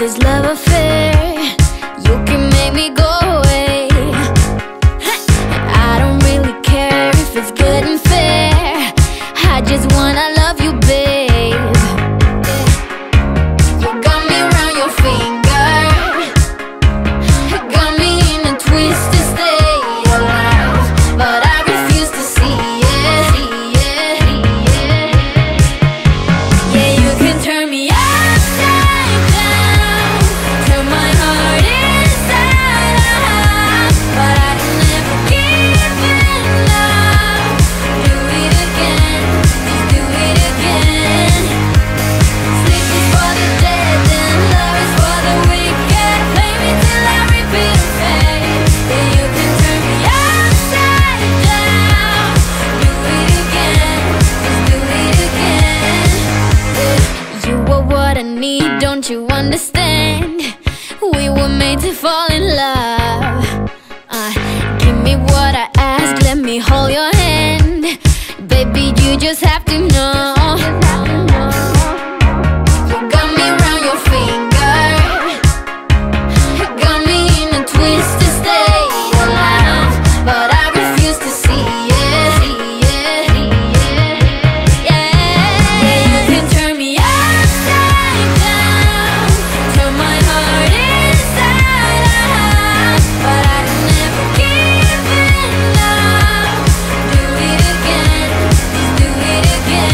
this love affair. You can make me go away. I don't really care if it's good and fair. I just wanna love you, babe. You got me around your finger, got me in a twisted state of love, but I refuse to see it. Yeah, you can turn me upside down, turn my heart inside out, but I can never give in up. Do it again, just do it again. Sleep is for the dead and love is for the wicked. Play me till I repeat and fade. Yeah, you can turn me upside down, do it again, just do it again. You are what I need, don't you understand? We were made to fall in love. Give me what I ask, let me hold your hand. Baby, you just have to know. You got me around your finger, got me in a twisted state of love, but I refuse to see it. Yeah, you can turn me upside down, turn my heart inside out, but I can never give in up. Do it again, just do it again.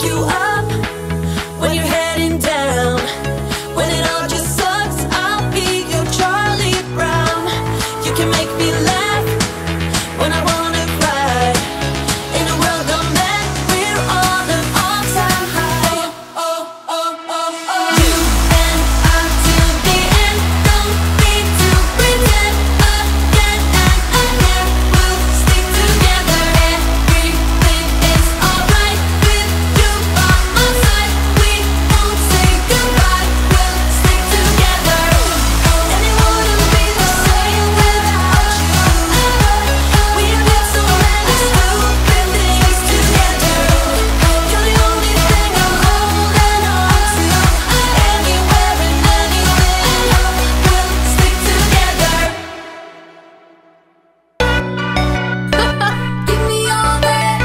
you up when you're heading down. When it all just sucks, I'll be your Charlie Brown. You can make me laugh when I wanna cry. In a world of men, we're on an all-time high. Oh, oh, oh, oh. You and I till the end, don't need to pretend. Again and again, we'll stick together. Everything is alright with you by my side. We won't say goodbye, we'll stick together. And it wouldn't be the same without you. We did so many stupid things together. You're the only thing I'm holding on to. Anywhere and anything, we'll stick together. Give me all that.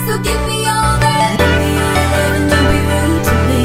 So give me all that. Give me all your love and don't be rude to me.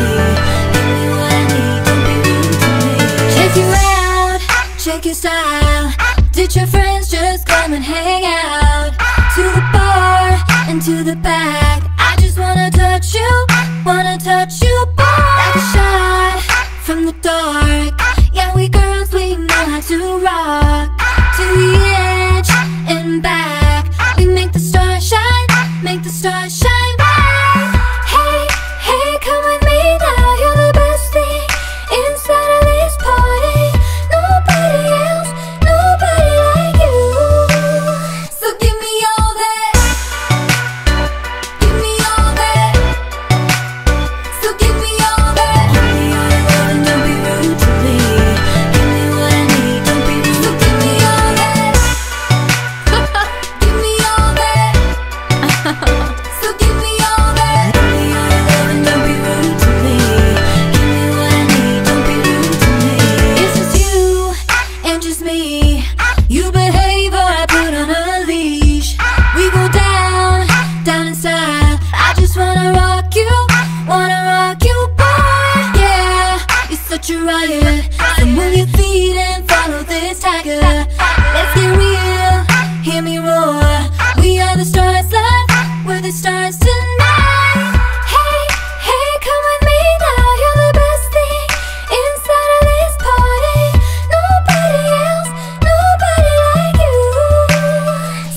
Give me what I need, don't be rude to me. Check you out, check your style. Ditch your friends, just come and hang out. To the bar and to the back. I just wanna touch you, boy. Like a shot from the dark. Yeah, we girls, we know how to rock. To the edge and back. We make the stars shine, make the stars shine bright. Hey, hey, come with me now. You're the best thing inside of this party. Nobody else, nobody like you. So give me all that. Give me all that. So give me all that. Give me all your love and don't be rude to me. Give me what I need, don't be rude. So give me all that. Give me all that. So give me all that. Give me all your love and don't be rude to me. Give me what I need, don't be rude to me. It's just you and just me. You behave or I put on a leash. We go down, down in style. I just wanna rock you, boy. Yeah, you're such a riot. So move your feet and follow this tiger. Let's get real, hear me roar. We are the stars live, we're the stars tonight. Hey, hey, come with me now. You're the best thing inside of this party. Nobody else, nobody like you.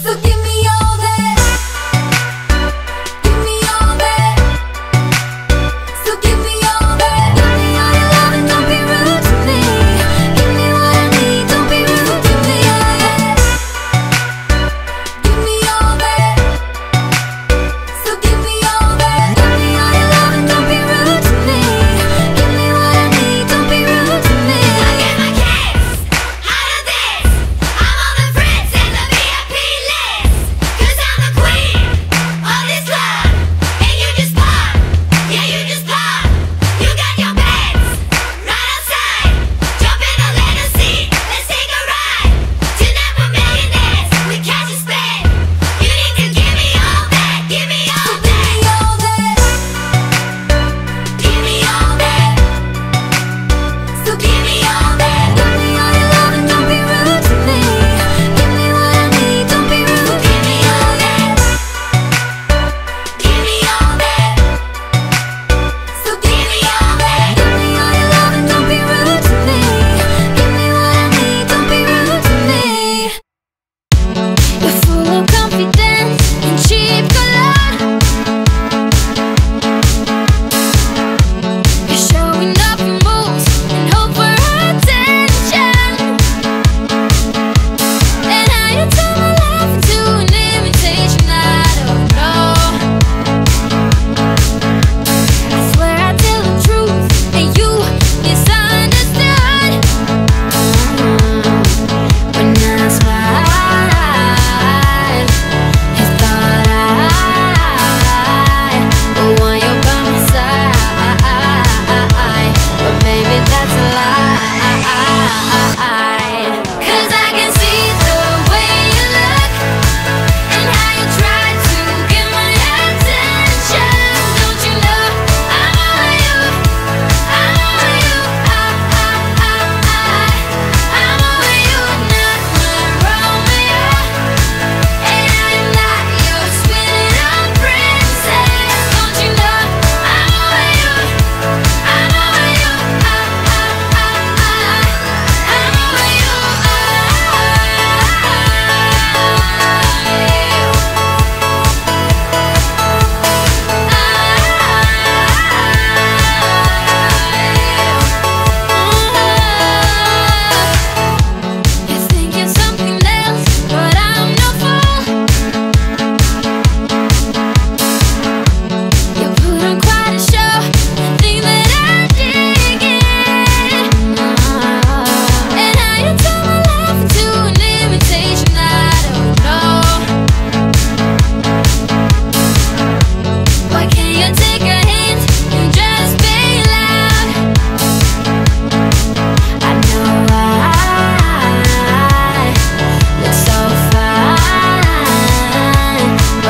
So give me all that. Give me all that. So give me all that. Give me all your love and don't be rude to me. Give me what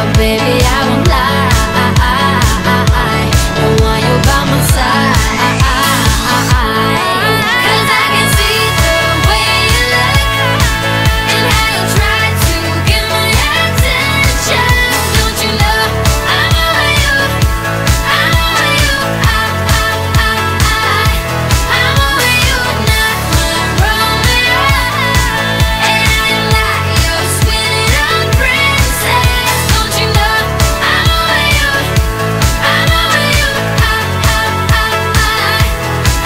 but baby I won't lie. Don't want you by my side. 'Cause I can see the way you look and how you try to get my attention. Don't you know I'm over you? I'm over you. I'm over you, not my Romeo. And like your sweet little princess. Don't you know I'm over you? I'm over you.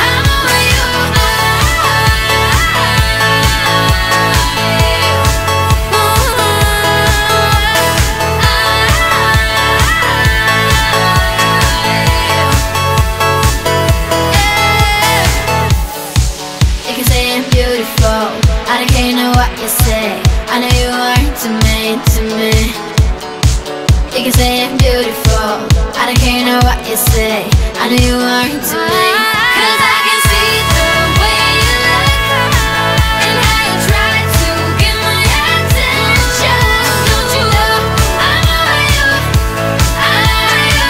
I'm over you. You can say I'm beautiful, I don't care know what you say. I know you aren't to me. You can say I'm beautiful, I don't care know what you say. I know you aren't to me. 'Cause I can see the way you look and how you try to get my attention. Don't you know I'm over you? I'm over you.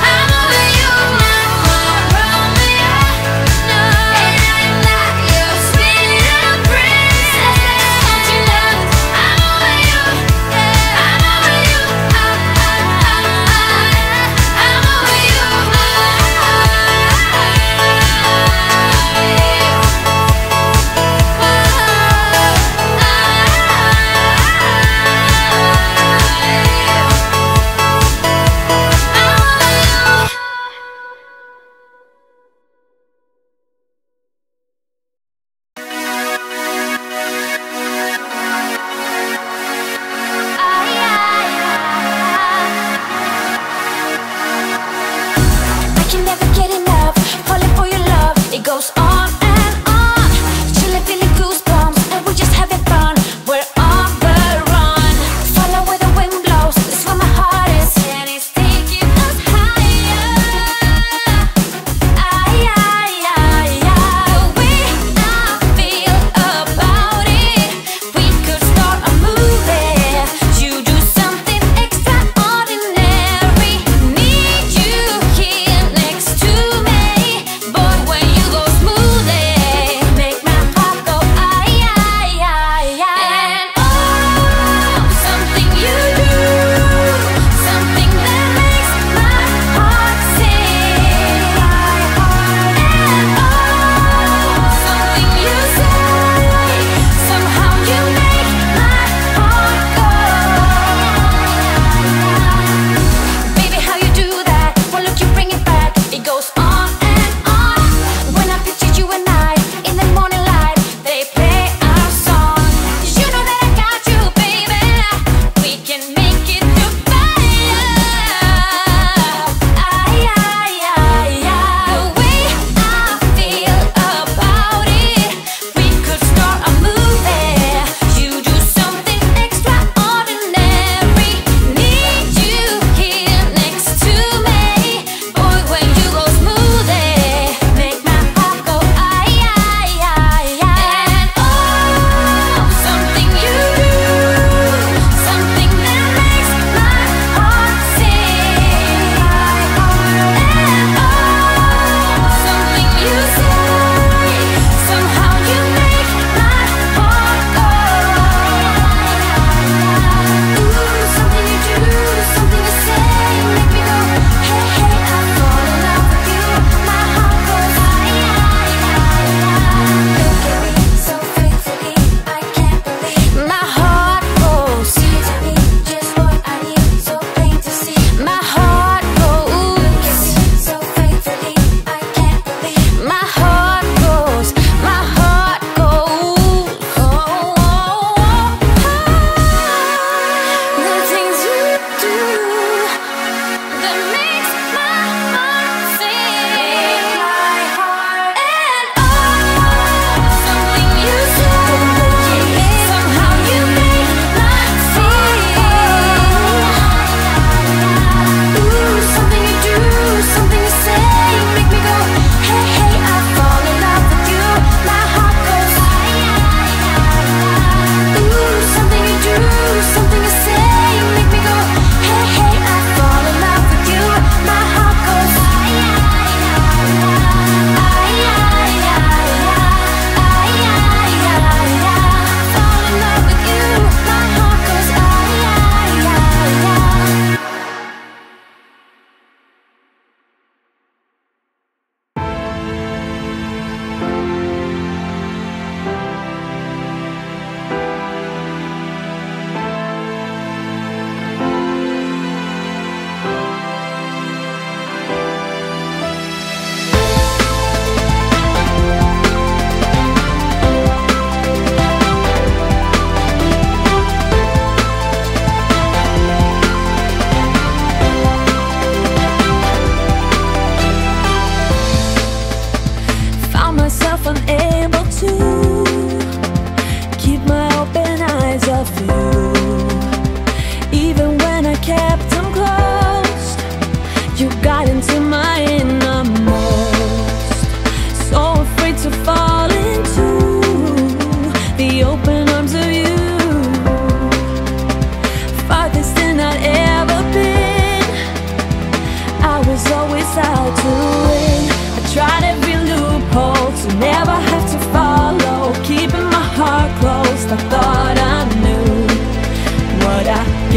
I'm over you, not my Romeo. No, and I'm not your sweet little princess. Don't you know I'm over you? I'm over you. I'm over you.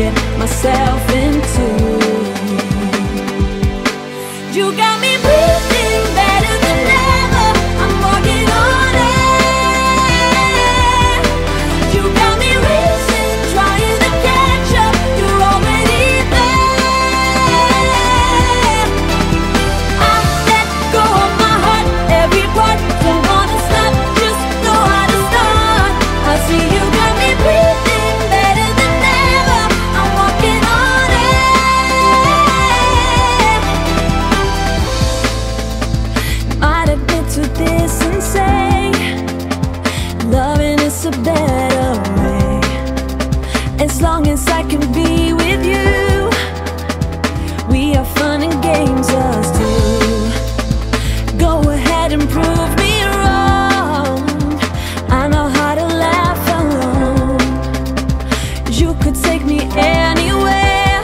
get myself into. You got me breathing better than ever. I'm walking on air. You got me racing, trying to catch up. You're already there. I let go of my heart, every part. Don't wanna stop, just know how to start. I see you got me breathing better than ever. I'm walking on air. Might admit to this and say, loving is a better way. As long as I can be with you, we have fun and games us two. Go ahead and prove me wrong. I know how to laugh alone. You could take me anywhere.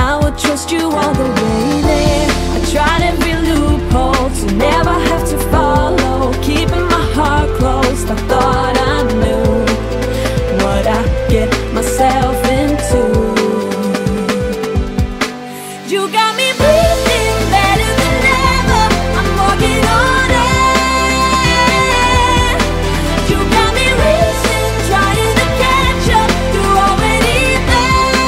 I would trust you all the way there. I tried every loophole to never have to follow. Keeping my heart closed, I thought I knew what I get myself into. You got me breathing better than ever. I'm walking on air. You got me racing, trying to catch up. You're already there.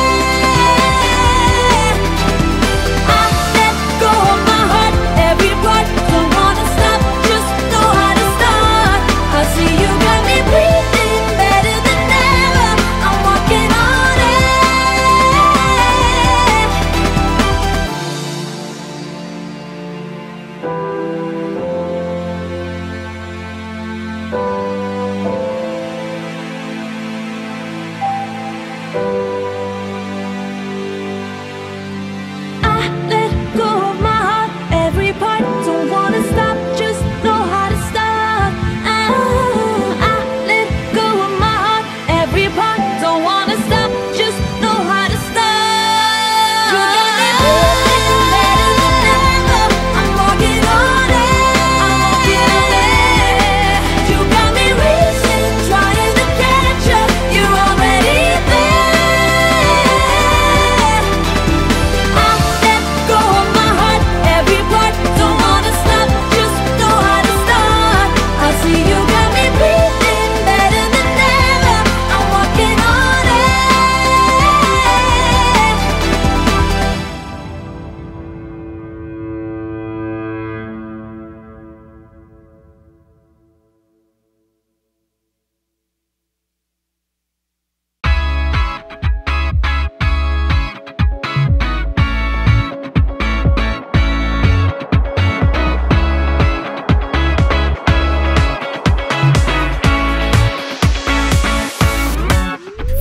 I let go of my heart, every part. Don't wanna stop, just know how to start. I see you got me breathing better than ever. I'm walking on air. I let go of my heart, every part. Don't wanna stop, just know how to start. I let go of my heart, every part. Don't wanna stop, just know how to start. You got me breathing better than ever. I'm walking on air. You got me racing, trying to catch up. You're already there. I let go of my heart, every part. Don't wanna stop, just know how to start. I see you got me breathing better than ever. I'm walking on air.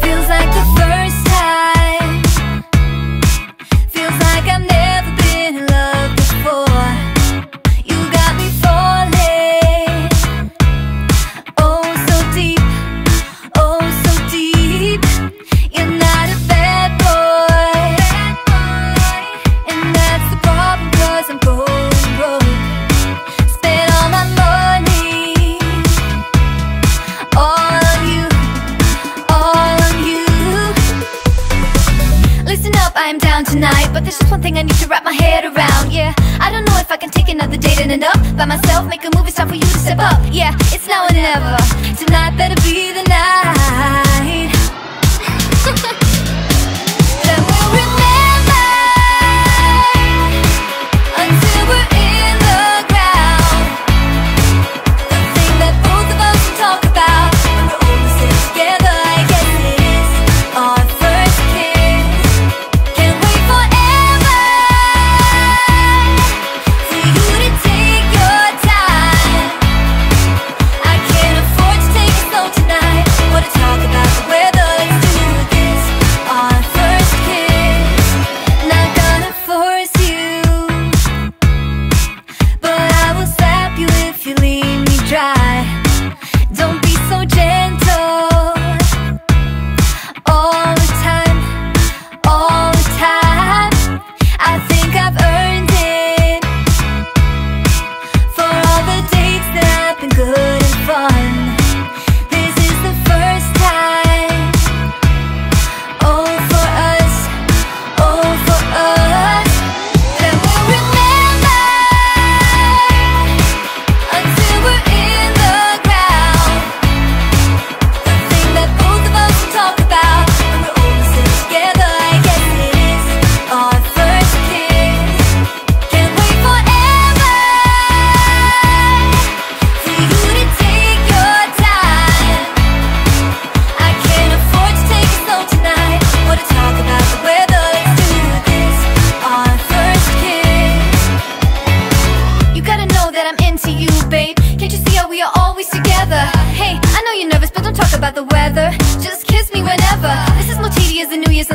Feels like the first time. Feels like I've never been in love before. You got me falling. Oh, so deep. Oh, so deep. You're not a bad boy. And that's the problem, 'cause I'm going broke. Spent all my money. All on you. All on you. Listen up, I am down tonight, but there's just one thing I need to wrap my head around. Yeah, I don't know if I can take another date in and up by myself, make a move. It's time for you to step up. Yeah, it's now or never. Tonight better be the night. That we'll remember until we're in the ground. The thing that both of us will talk about when we're older, sit together. I guess it is our first kiss. Can't wait forever for you to take your time. I can't afford to take it slow tonight. Wanna talk about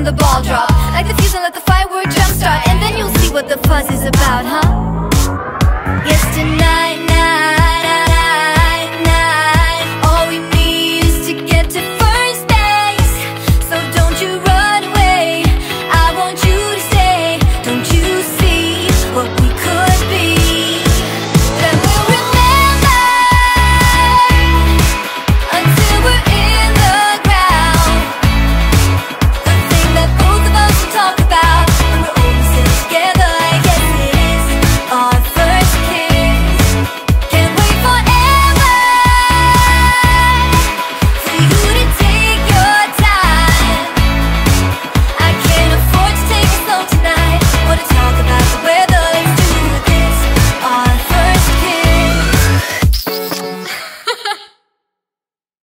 the ball drop. Like the fuse and let the firework jumpstart, and then you'll see what the fuzz is about, huh?